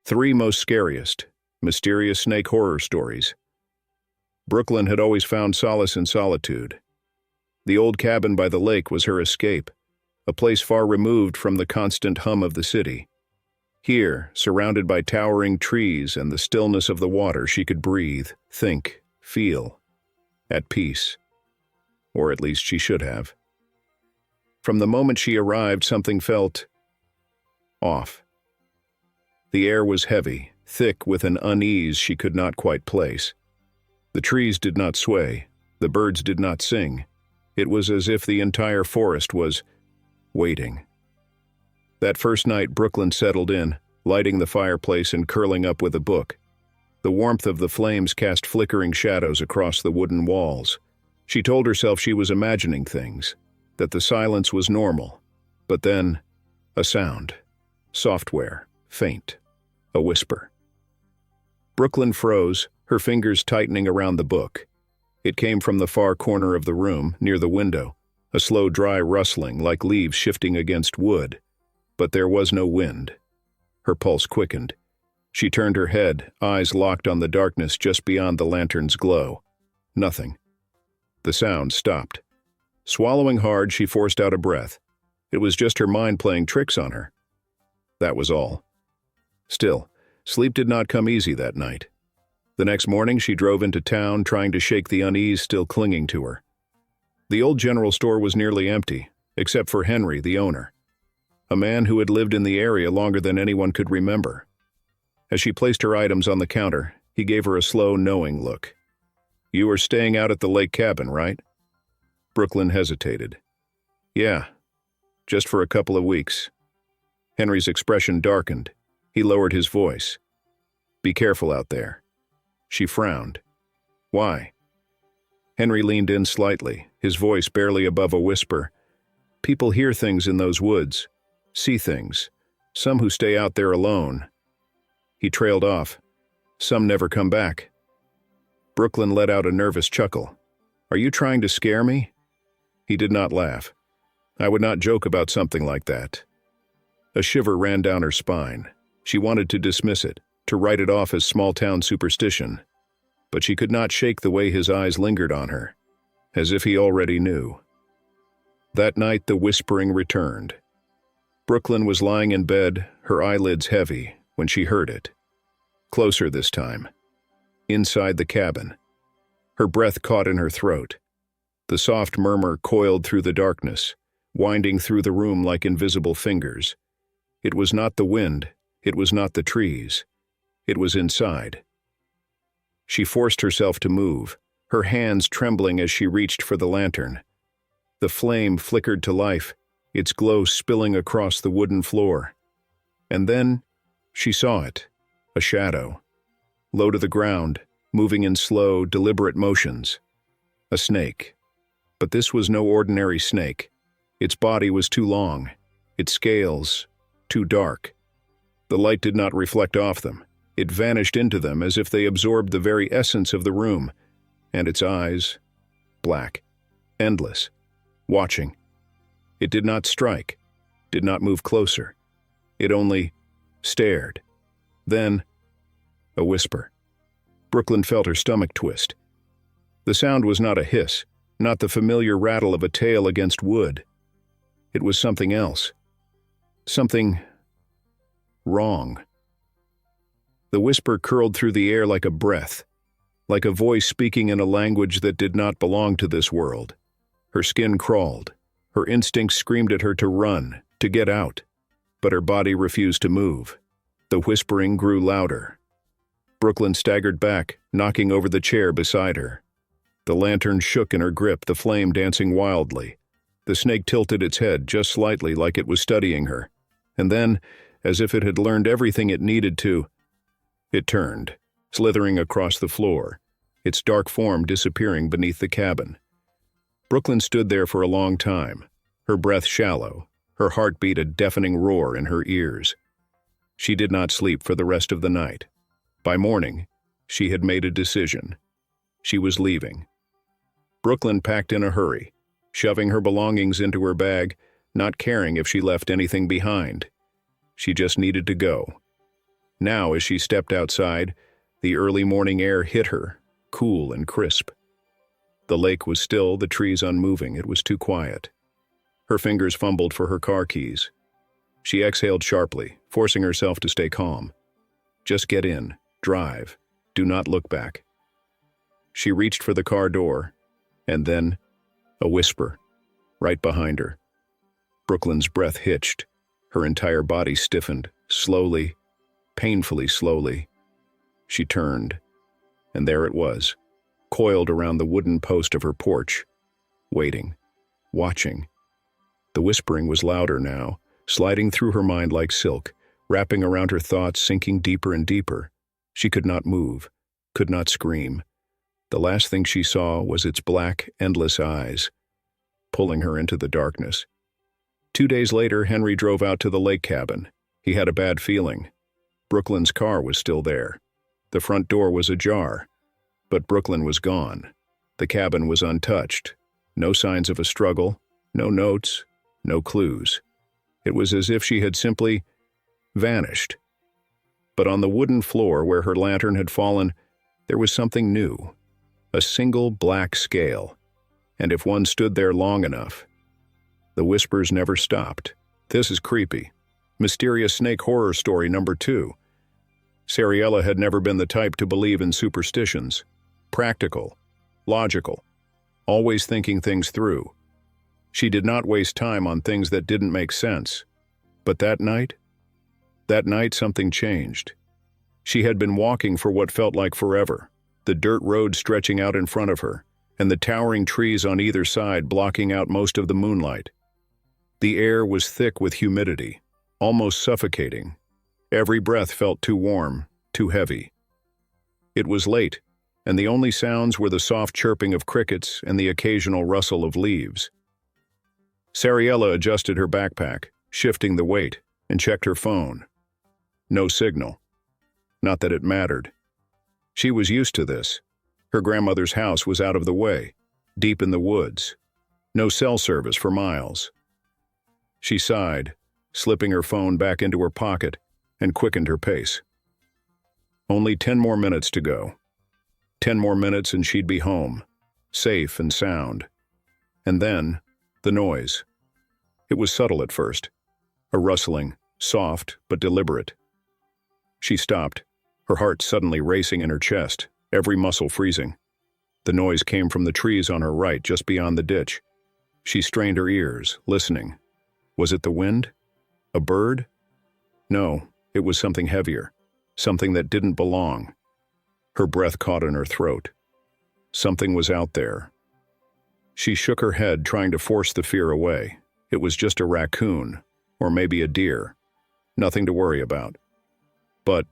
Three most scariest, mysterious snake horror stories. Brooklyn had always found solace in solitude. The old cabin by the lake was her escape, a place far removed from the constant hum of the city. Here, surrounded by towering trees and the stillness of the water, she could breathe, think, feel, at peace. Or at least she should have. From the moment she arrived, something felt off. The air was heavy, thick with an unease she could not quite place. The trees did not sway, the birds did not sing. It was as if the entire forest was waiting. That first night, Brooklyn settled in, lighting the fireplace and curling up with a book. The warmth of the flames cast flickering shadows across the wooden walls. She told herself she was imagining things, that the silence was normal. But then, a sound. Software, faint, a whisper. Brooklyn froze, her fingers tightening around the book. It came from the far corner of the room, near the window, a slow, dry rustling like leaves shifting against wood. But there was no wind. Her pulse quickened. She turned her head, eyes locked on the darkness just beyond the lantern's glow. Nothing. The sound stopped. Swallowing hard, she forced out a breath. It was just her mind playing tricks on her. That was all. Still, sleep did not come easy that night. The next morning, she drove into town, trying to shake the unease still clinging to her. The old general store was nearly empty, except for Henry, the owner, a man who had lived in the area longer than anyone could remember. As she placed her items on the counter, he gave her a slow, knowing look. "You are staying out at the lake cabin, right?" Brooklyn hesitated. "Yeah, just for a couple of weeks." Henry's expression darkened. He lowered his voice. "Be careful out there." She frowned. "Why?" Henry leaned in slightly, his voice barely above a whisper. "People hear things in those woods, see things. Some who stay out there alone." He trailed off. "Some never come back." Brooklyn let out a nervous chuckle. "Are you trying to scare me?" He did not laugh. "I would not joke about something like that." A shiver ran down her spine. She wanted to dismiss it, to write it off as small-town superstition. But she could not shake the way his eyes lingered on her, as if he already knew. That night, the whispering returned. Brooklyn was lying in bed, her eyelids heavy, when she heard it. Closer this time. Inside the cabin. Her breath caught in her throat. The soft murmur coiled through the darkness, winding through the room like invisible fingers. It was not the wind, it was not the trees. It was inside. She forced herself to move, her hands trembling as she reached for the lantern. The flame flickered to life, its glow spilling across the wooden floor. And then she saw it, a shadow, low to the ground, moving in slow, deliberate motions. A snake. But this was no ordinary snake. Its body was too long, its scales too dark. The light did not reflect off them. It vanished into them as if they absorbed the very essence of the room. And its eyes, black, endless, watching. It did not strike, did not move closer. It only stared. Then, a whisper. Brooklyn felt her stomach twist. The sound was not a hiss, not the familiar rattle of a tail against wood. It was something else. Something wrong. The whisper curled through the air like a breath, like a voice speaking in a language that did not belong to this world. Her skin crawled. Her instincts screamed at her to run, to get out. But her body refused to move. The whispering grew louder. Brooklyn staggered back, knocking over the chair beside her. The lantern shook in her grip, the flame dancing wildly. The snake tilted its head just slightly, like it was studying her. And then, as if it had learned everything it needed to, it turned, slithering across the floor, its dark form disappearing beneath the cabin. Brooklyn stood there for a long time, her breath shallow, her heartbeat a deafening roar in her ears. She did not sleep for the rest of the night. By morning, she had made a decision. She was leaving. Brooklyn packed in a hurry, shoving her belongings into her bag, not caring if she left anything behind. She just needed to go. Now, as she stepped outside, the early morning air hit her, cool and crisp. The lake was still, the trees unmoving. It was too quiet. Her fingers fumbled for her car keys. She exhaled sharply, forcing herself to stay calm. Just get in, drive, do not look back. She reached for the car door, and then a whisper, right behind her. Brooklyn's breath hitched. Her entire body stiffened, slowly, painfully slowly. She turned, and there it was, coiled around the wooden post of her porch, waiting, watching. The whispering was louder now, sliding through her mind like silk, wrapping around her thoughts, sinking deeper and deeper. She could not move, could not scream. The last thing she saw was its black, endless eyes, pulling her into the darkness. 2 days later, Henry drove out to the lake cabin. He had a bad feeling. Brooklyn's car was still there. The front door was ajar, but Brooklyn was gone. The cabin was untouched. No signs of a struggle, no notes, no clues. It was as if she had simply vanished. But on the wooden floor where her lantern had fallen, there was something new. A single black scale. And if one stood there long enough, the whispers never stopped. This is creepy. Mysterious snake horror story number 2. Sariella had never been the type to believe in superstitions. Practical, logical, always thinking things through. She did not waste time on things that didn't make sense. But that night something changed. She had been walking for what felt like forever, the dirt road stretching out in front of her, and the towering trees on either side blocking out most of the moonlight. The air was thick with humidity, almost suffocating. Every breath felt too warm, too heavy. It was late, and the only sounds were the soft chirping of crickets and the occasional rustle of leaves. Sariella adjusted her backpack, shifting the weight, and checked her phone. No signal. Not that it mattered. She was used to this. Her grandmother's house was out of the way, deep in the woods. No cell service for miles. She sighed, slipping her phone back into her pocket, and quickened her pace. Only 10 more minutes to go. 10 more minutes and she'd be home, safe and sound. And then, the noise. It was subtle at first, a rustling, soft but deliberate. She stopped, her heart suddenly racing in her chest, every muscle freezing. The noise came from the trees on her right, just beyond the ditch. She strained her ears, listening. Was it the wind? A bird? No, it was something heavier, something that didn't belong. Her breath caught in her throat. Something was out there. She shook her head, trying to force the fear away. It was just a raccoon, or maybe a deer. Nothing to worry about. But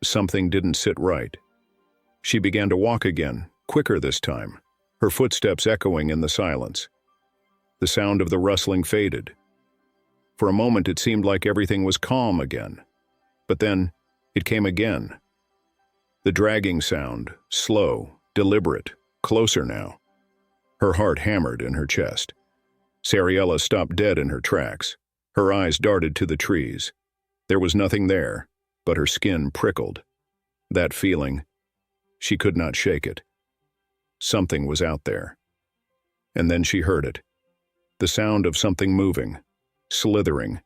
something didn't sit right. She began to walk again, quicker this time, her footsteps echoing in the silence. The sound of the rustling faded. For a moment it seemed like everything was calm again. But then it came again. The dragging sound, slow, deliberate, closer now. Her heart hammered in her chest. Sariella stopped dead in her tracks. Her eyes darted to the trees. There was nothing there, but her skin prickled. That feeling, she could not shake it. Something was out there. And then she heard it. The sound of something moving, slithering.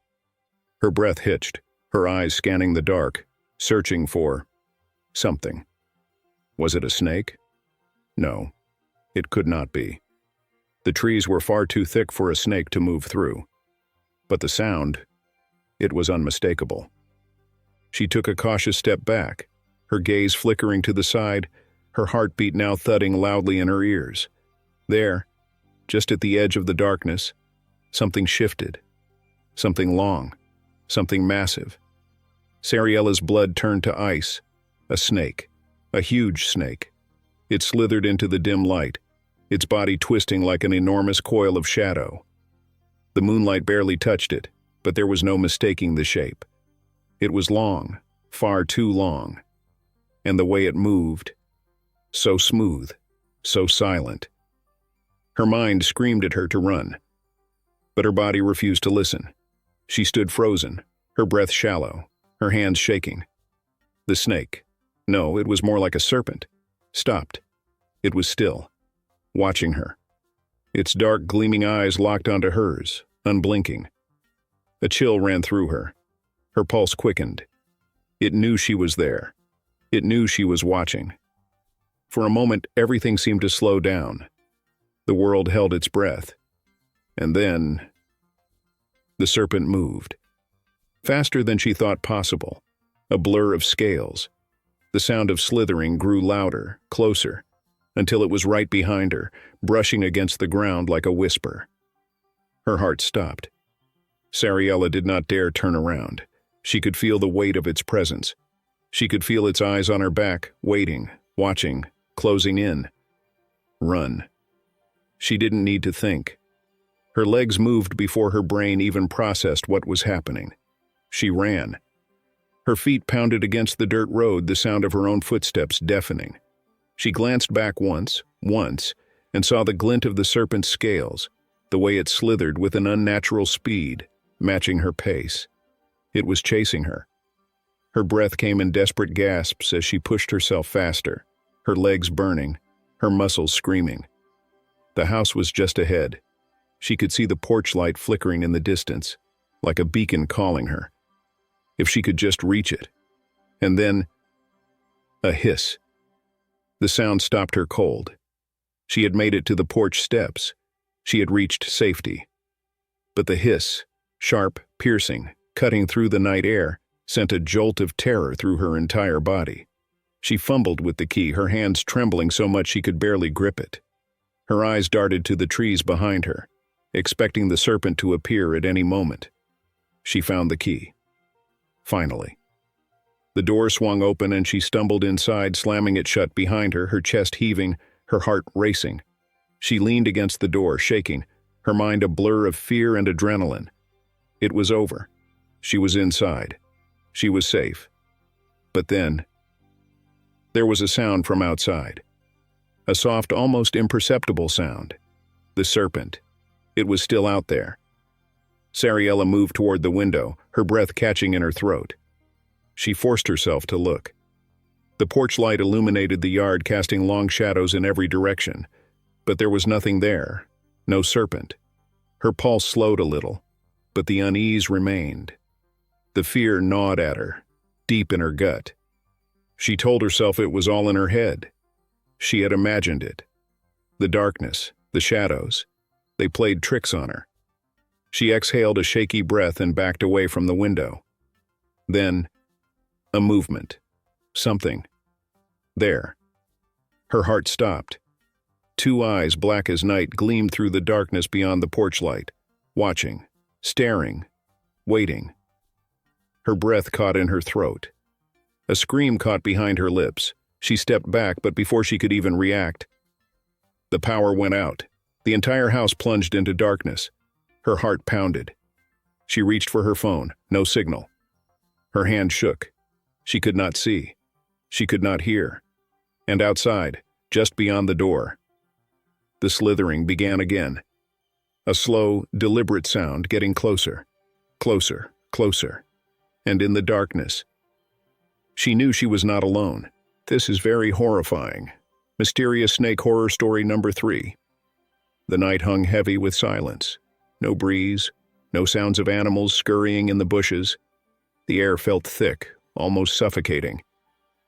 Her breath hitched, her eyes scanning the dark, searching for something. Was it a snake? No, it could not be. The trees were far too thick for a snake to move through. But the sound, it was unmistakable. She took a cautious step back, her gaze flickering to the side, her heartbeat now thudding loudly in her ears. There, just at the edge of the darkness, something shifted. Something long, something massive. Sariella's blood turned to ice. A snake, a huge snake. It slithered into the dim light, its body twisting like an enormous coil of shadow. The moonlight barely touched it, but there was no mistaking the shape. It was long, far too long. And the way it moved, so smooth, so silent. Her mind screamed at her to run, but her body refused to listen. She stood frozen, her breath shallow, her hands shaking. The snake. No, it was more like a serpent. Stopped. It was still, watching her. Its dark, gleaming eyes locked onto hers, unblinking. A chill ran through her. Her pulse quickened. It knew she was there. It knew she was watching. For a moment, everything seemed to slow down. The world held its breath. And then, the serpent moved. Faster than she thought possible. A blur of scales. The sound of slithering grew louder, closer, until it was right behind her, brushing against the ground like a whisper. Her heart stopped. Sariella did not dare turn around. She could feel the weight of its presence. She could feel its eyes on her back, waiting, watching, closing in. Run. She didn't need to think. Her legs moved before her brain even processed what was happening. She ran. Her feet pounded against the dirt road, the sound of her own footsteps deafening. She glanced back once, and saw the glint of the serpent's scales, the way it slithered with an unnatural speed, matching her pace. It was chasing her. Her breath came in desperate gasps as she pushed herself faster, her legs burning, her muscles screaming. The house was just ahead. She could see the porch light flickering in the distance, like a beacon calling her. If she could just reach it. And then, a hiss. The sound stopped her cold. She had made it to the porch steps. She had reached safety. But the hiss, sharp, piercing, cutting through the night air, sent a jolt of terror through her entire body. She fumbled with the key, her hands trembling so much she could barely grip it. Her eyes darted to the trees behind her, expecting the serpent to appear at any moment. She found the key. Finally. The door swung open and she stumbled inside, slamming it shut behind her, her chest heaving, her heart racing. She leaned against the door, shaking, her mind a blur of fear and adrenaline. It was over. She was inside. She was safe. But then, there was a sound from outside. A soft, almost imperceptible sound. The serpent. It was still out there. Sariella moved toward the window, her breath catching in her throat. She forced herself to look. The porch light illuminated the yard, casting long shadows in every direction. But there was nothing there. No serpent. Her pulse slowed a little, but the unease remained. The fear gnawed at her, deep in her gut. She told herself it was all in her head. She had imagined it. The darkness, the shadows, they played tricks on her. She exhaled a shaky breath and backed away from the window. Then, a movement. Something. There. Her heart stopped. Two eyes, black as night, gleamed through the darkness beyond the porch light, watching, staring, waiting. Her breath caught in her throat. A scream caught behind her lips. She stepped back, but before she could even react, the power went out. The entire house plunged into darkness. Her heart pounded. She reached for her phone. No signal. Her hand shook. She could not see. She could not hear. And outside, just beyond the door, the slithering began again. A slow, deliberate sound getting closer, closer, closer. And in the darkness, she knew she was not alone. This is very horrifying. Mysterious Snake Horror Story number 3. The night hung heavy with silence. No breeze, no sounds of animals scurrying in the bushes. The air felt thick, almost suffocating.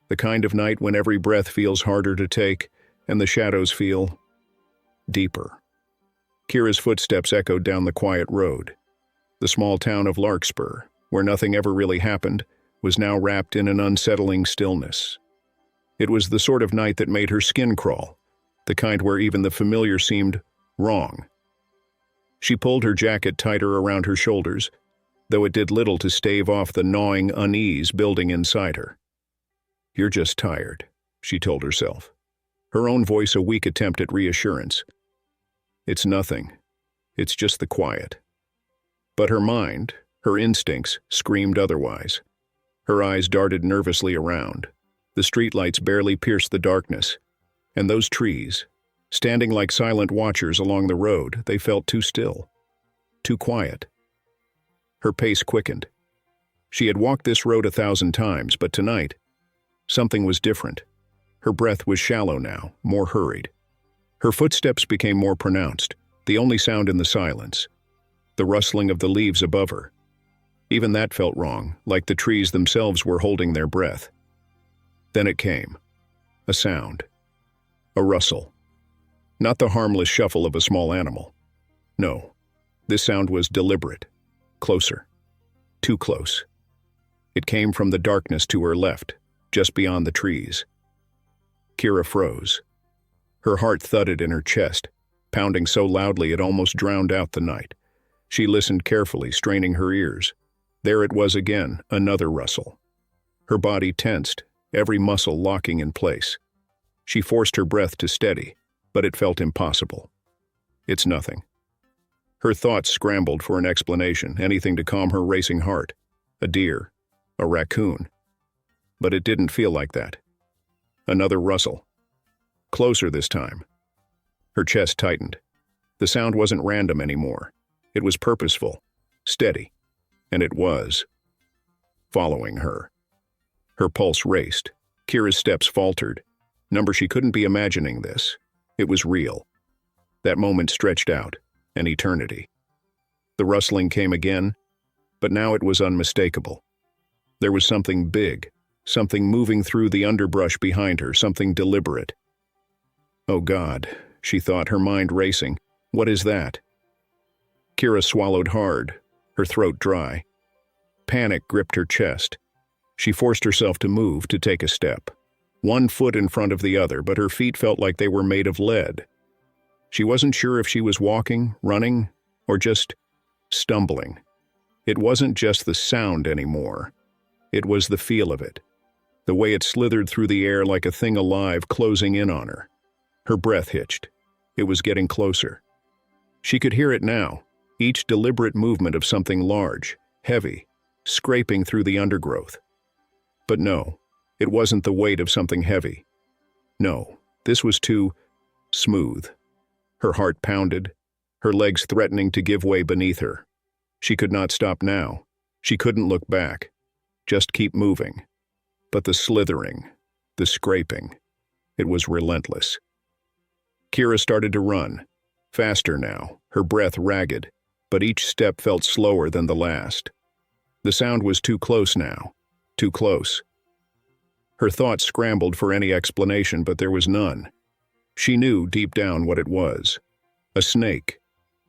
The kind of night when every breath feels harder to take and the shadows feel deeper. Kira's footsteps echoed down the quiet road. The small town of Larkspur, where nothing ever really happened, was now wrapped in an unsettling stillness. It was the sort of night that made her skin crawl, the kind where even the familiar seemed wrong. She pulled her jacket tighter around her shoulders, though it did little to stave off the gnawing unease building inside her. "You're just tired," she told herself, her own voice a weak attempt at reassurance. "It's nothing. It's just the quiet." But her mind, her instincts, screamed otherwise. Her eyes darted nervously around. The streetlights barely pierced the darkness, and those trees, standing like silent watchers along the road, they felt too still, too quiet. Her pace quickened. She had walked this road 1,000 times, but tonight, Something was different. Her breath was shallow now, more hurried. Her footsteps became more pronounced, the only sound in the silence. The rustling of the leaves above her. Even that felt wrong, like the trees themselves were holding their breath. Then it came. A sound. A rustle. Not the harmless shuffle of a small animal. No. This sound was deliberate. Closer. Too close. It came from the darkness to her left, just beyond the trees. Kira froze. Her heart thudded in her chest, pounding so loudly it almost drowned out the night. She listened carefully, straining her ears. There it was again, another rustle. Her body tensed, every muscle locking in place. She forced her breath to steady, but it felt impossible. It's nothing. Her thoughts scrambled for an explanation, anything to calm her racing heart. A deer. A raccoon. But it didn't feel like that. Another rustle. Closer this time. Her chest tightened. The sound wasn't random anymore. It was purposeful, steady, and it was following her. Her pulse raced. Kira's steps faltered. She couldn't be imagining this. It was real. That moment stretched out, an eternity. The rustling came again, but now it was unmistakable. There was something big, something moving through the underbrush behind her, something deliberate. Oh God, she thought, her mind racing. What is that? Kira swallowed hard, her throat dry. Panic gripped her chest. She forced herself to move, to take a step. One foot in front of the other, but her feet felt like they were made of lead. She wasn't sure if she was walking, running, or just stumbling. It wasn't just the sound anymore. It was the feel of it. The way it slithered through the air like a thing alive closing in on her. Her breath hitched. It was getting closer. She could hear it now, each deliberate movement of something large, heavy, scraping through the undergrowth. But no, it wasn't the weight of something heavy. No, this was too smooth. Her heart pounded, her legs threatening to give way beneath her. She could not stop now. She couldn't look back. Just keep moving. But the slithering, the scraping, it was relentless. Kira started to run, faster now, her breath ragged, but each step felt slower than the last. The sound was too close now, too close. Her thoughts scrambled for any explanation, but there was none. She knew deep down what it was. A snake.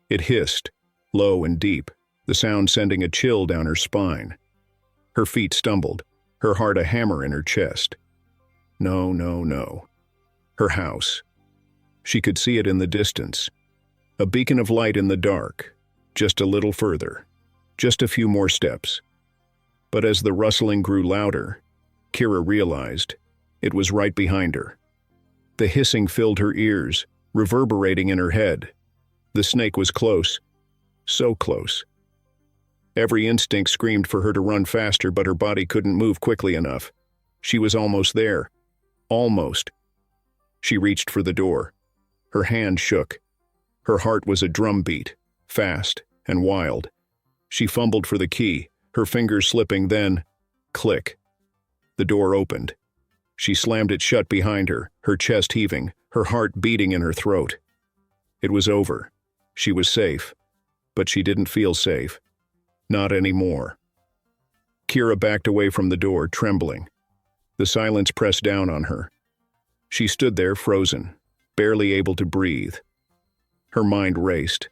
It hissed, low and deep, the sound sending a chill down her spine. Her feet stumbled, her heart a hammer in her chest. No, no, no. Her house. She could see it in the distance. A beacon of light in the dark, just a little further, just a few more steps. But as the rustling grew louder, Kira realized it was right behind her. The hissing filled her ears, reverberating in her head. The snake was close, so close. Every instinct screamed for her to run faster, but her body couldn't move quickly enough. She was almost there. Almost. She reached for the door. Her hand shook. Her heart was a drumbeat, fast and wild. She fumbled for the key, her fingers slipping, then, click. The door opened. She slammed it shut behind her, her chest heaving, her heart beating in her throat. It was over. She was safe. But she didn't feel safe. Not anymore. Kira backed away from the door, trembling. The silence pressed down on her. She stood there, frozen, barely able to breathe. Her mind raced.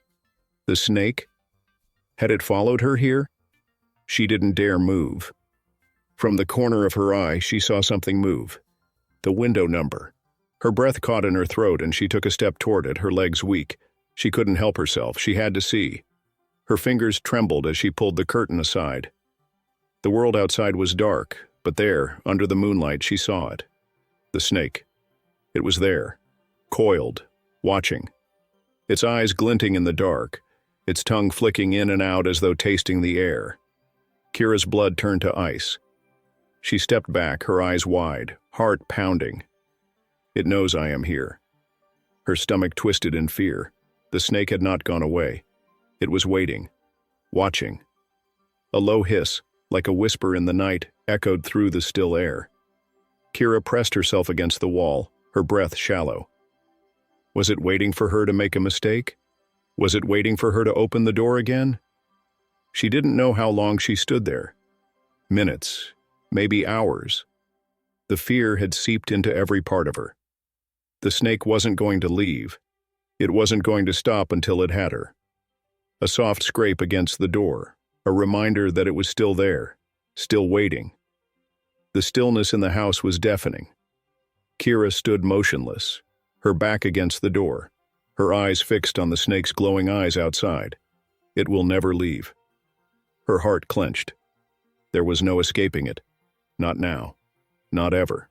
The snake? Had it followed her here? She didn't dare move. From the corner of her eye, she saw something move. The window number. Her breath caught in her throat and she took a step toward it, her legs weak. She couldn't help herself. She had to see. Her fingers trembled as she pulled the curtain aside. The world outside was dark, but there, under the moonlight, she saw it. The snake. It was there, coiled, watching. Its eyes glinting in the dark, its tongue flicking in and out as though tasting the air. Kira's blood turned to ice. She stepped back, her eyes wide, heart pounding. It knows I am here. Her stomach twisted in fear. The snake had not gone away. It was waiting, watching. A low hiss, like a whisper in the night, echoed through the still air. Kira pressed herself against the wall, her breath shallow. Was it waiting for her to make a mistake? Was it waiting for her to open the door again? She didn't know how long she stood there. Minutes, maybe hours. The fear had seeped into every part of her. The snake wasn't going to leave. It wasn't going to stop until it had her. A soft scrape against the door, a reminder that it was still there, still waiting. The stillness in the house was deafening. Kira stood motionless, her back against the door, her eyes fixed on the snake's glowing eyes outside. It will never leave. Her heart clenched. There was no escaping it. Not now. Not ever.